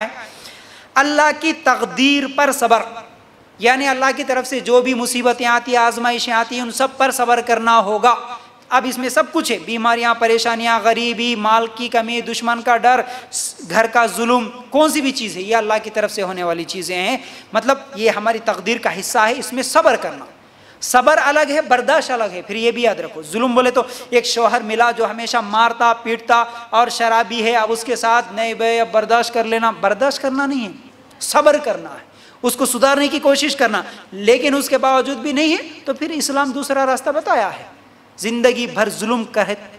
अल्लाह की तकदीर पर सबर, यानी अल्लाह की तरफ से जो भी मुसीबतें आती हैं, आजमाइशें आती हैं, उन सब पर सबर करना होगा। अब इसमें सब कुछ है, बीमारियां, परेशानियां, गरीबी, माल की कमी, दुश्मन का डर, घर का जुल्म, कौन सी भी चीज़ है ये अल्लाह की तरफ से होने वाली चीज़ें हैं, मतलब ये हमारी तकदीर का हिस्सा है। इसमें सबर करना, सबर अलग है, बर्दाश्त अलग है। फिर ये भी याद रखो, जुल्म बोले तो एक शौहर मिला जो हमेशा मारता पीटता और शराबी है, अब उसके साथ नहीं भाई अब बर्दाश्त कर लेना, बर्दाश्त करना नहीं है, सबर करना है, उसको सुधारने की कोशिश करना। लेकिन उसके बावजूद भी नहीं है तो फिर इस्लाम दूसरा रास्ता बताया है, जिंदगी भर जुल्म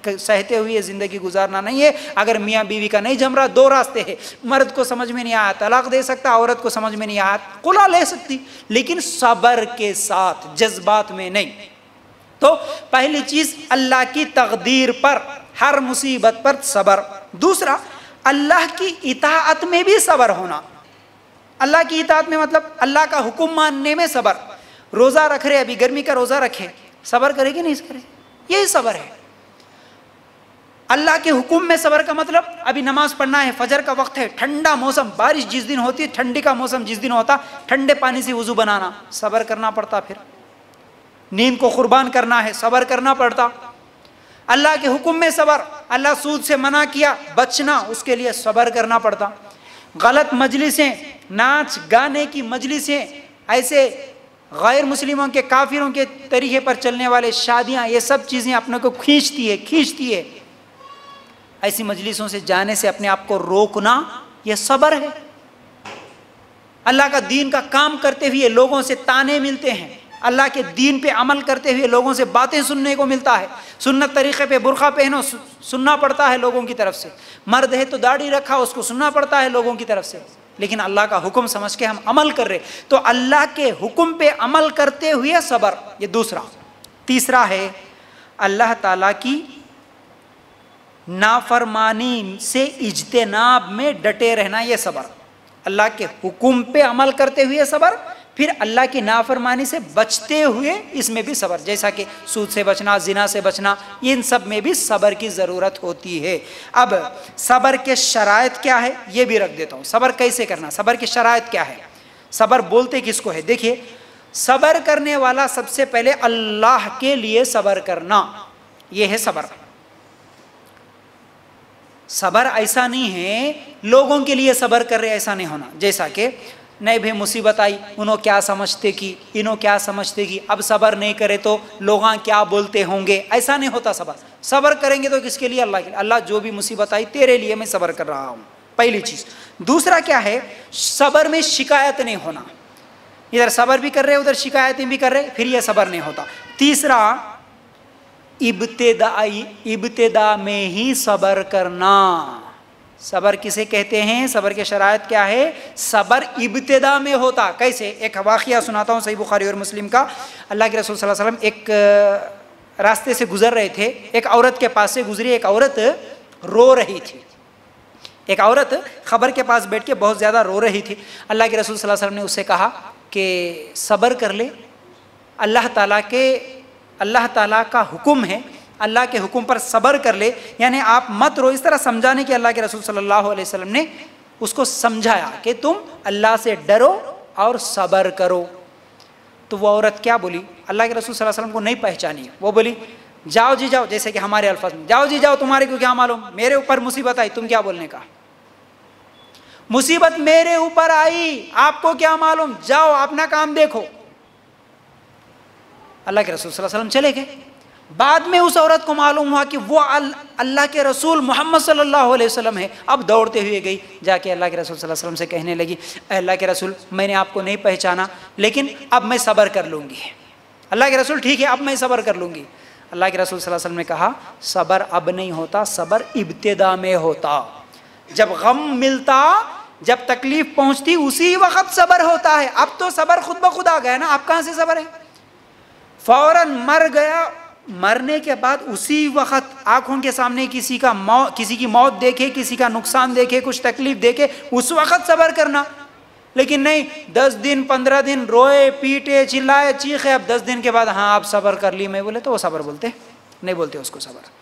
सहते हुए जिंदगी गुजारना नहीं है। अगर मियाँ बीवी का नहीं जम रहा, दो रास्ते हैं, मर्द को समझ में नहीं आया तलाक दे सकता, औरत को समझ में नहीं आया कुला ले सकती, लेकिन सबर के साथ, जज्बात में नहीं। तो पहली चीज अल्लाह की तकदीर पर, हर मुसीबत पर सबर। दूसरा, अल्लाह की इताअत में भी सबर होना। अल्लाह की इताअत में मतलब अल्लाह का हुक्म मानने में सबर। रोजा रख रहे, अभी गर्मी का रोजा रखे, सबर करेगी नहीं करे, यही सबर है। अल्लाह के हुक्म में सबर का मतलब अभी नमाज पढ़ना है, फजर का वक्त है, ठंडा मौसम, बारिश जिस दिन होती है, ठंडी का मौसम जिस दिन होता, ठंडे पानी से वुजू बनाना, सबर करना पड़ता। फिर नींद को कुर्बान करना है, सबर करना पड़ता। अल्लाह के हुक्म में सबर, अल्लाह सूद से मना किया, बचना, उसके लिए सबर करना पड़ता। गलत मजलिसें, नाच गाने की मजलिसें, ऐसे गैर मुस्लिमों के, काफिरों के तरीके पर चलने वाले शादियां, ये सब चीज़ें अपने को खींचती है। ऐसी मजलिसों से जाने से अपने आप को रोकना, यह सबर है। अल्लाह का दीन का काम करते हुए लोगों से ताने मिलते हैं, अल्लाह के दीन पे अमल करते हुए लोगों से बातें सुनने को मिलता है, सुन्नत तरीक़े पे बुर्का पहनो, सुनना पड़ता है लोगों की तरफ से। मर्द है तो दाढ़ी रखा, उसको सुनना पड़ता है लोगों की तरफ से, लेकिन अल्लाह का हुक्म समझ के हम अमल कर रहे, तो अल्लाह के हुक्म पे अमल करते हुए सबर, ये दूसरा। तीसरा है अल्लाह ताला की नाफरमानी से इज्तिनाब में डटे रहना, ये सबर। अल्लाह के हुक्म पे अमल करते हुए सबर, फिर अल्लाह की नाफरमानी से बचते हुए इसमें भी सबर, जैसा कि सूद से बचना, जिना से बचना, इन सब में भी सबर की ज़रूरत होती है। अब सबर के शराइत क्या है ये भी रख देता हूँ, सबर कैसे करना, सबर की शराइत क्या है, सबर बोलते किसको है। देखिए, सबर करने वाला सबसे पहले अल्लाह के लिए सबर करना, यह है सबर। सबर ऐसा नहीं है लोगों के लिए सबर कर रहे, ऐसा नहीं होना, जैसा कि नहीं भाई मुसीबत आई, उन्होंने क्या समझते कि, इन्हों क्या समझते कि, अब सबर नहीं करे तो लोग क्या बोलते होंगे, ऐसा नहीं होता। सबर सबर करेंगे तो किसके लिए, अल्लाह के लिए। अल्लाह जो भी मुसीबत आई तेरे लिए मैं सबर कर रहा हूँ, पहली चीज़। दूसरा क्या है, सबर में शिकायत नहीं होना, इधर सबर भी कर रहे उधर शिकायतें भी कर रहे, फिर यह सबर नहीं होता। तीसरा, इब्तिदा में ही सबर करना। सबर किसे कहते हैं, सबर के शराइत क्या है, सबर इब्तिदा में होता। कैसे, एक वाक़िया सुनाता हूँ, सही बुखारी और मुस्लिम का। अल्लाह के रसूल सल्लल्लाहु अलैहि वसल्लम एक रास्ते से गुजर रहे थे, एक औरत के पास से गुजरी, एक औरत रो रही थी, एक औरत खबर के पास बैठ के बहुत ज़्यादा रो रही थी। अल्लाह के रसूल सल्लल्लाहु अलैहि वसल्लम ने उससे कहा कि सबर कर ले, अल्लाह ताला का हुक्म है, अल्लाह के हुक्म पर सबर कर ले, यानी आप मत रो। इस तरह समझाने के अल्लाह के रसूल सल्लल्लाहु अलैहि वसल्लम ने उसको समझाया कि तुम अल्लाह से डरो और सबर करो। तो वो औरत क्या बोली, अल्लाह के रसूल सल्लल्लाहु अलैहि वसल्लम को नहीं पहचानी, वो बोली जाओ जी जाओ, जैसे कि हमारे अल्फाज में, जाओ जी जाओ, तुम्हारे को क्या मालूम, मेरे ऊपर मुसीबत आई, तुम क्या बोलने का, मुसीबत मेरे ऊपर आई, आपको क्या मालूम, जाओ अपना काम देखो। अल्लाह के रसूल सल्लल्लाहु अलैहि वसल्लम चले गए। बाद में उस औरत को मालूम हुआ कि वो अल्लाह के रसूल मोहम्मद सल्लल्लाहु अलैहि वसल्लम है। अब दौड़ते हुए गई, जाके अल्लाह के रसूल सल्लल्लाहु अलैहि वसल्लम से कहने लगी, अल्लाह के रसूल मैंने आपको नहीं पहचाना, लेकिन अब मैं सब्र कर लूँगी। अल्लाह के रसूल ठीक है, अब मैं सब्र कर लूँगी। अल्लाह के रसूल सल्लल्लाहु अलैहि वसल्लम ने कहा, सब्र अब नहीं होता, सब्र इब्तिदा में होता। जब गम मिलता, जब तकलीफ पहुँचती, उसी वक्त सब्र होता है। अब तो सब्र खुद ब खुद आ गया ना, अब कहाँ से सब्र है। फौरन मर गया, मरने के बाद उसी वक्त आंखों के सामने किसी की मौत देखे, किसी का नुकसान देखे, कुछ तकलीफ देखे, उस वक्त सब्र करना। लेकिन नहीं, 10 दिन 15 दिन रोए पीटे चिल्लाए चीखे, अब 10 दिन के बाद हाँ आप सब्र कर ली, मैं बोले तो वो सब्र बोलते नहीं, बोलते उसको सब्र।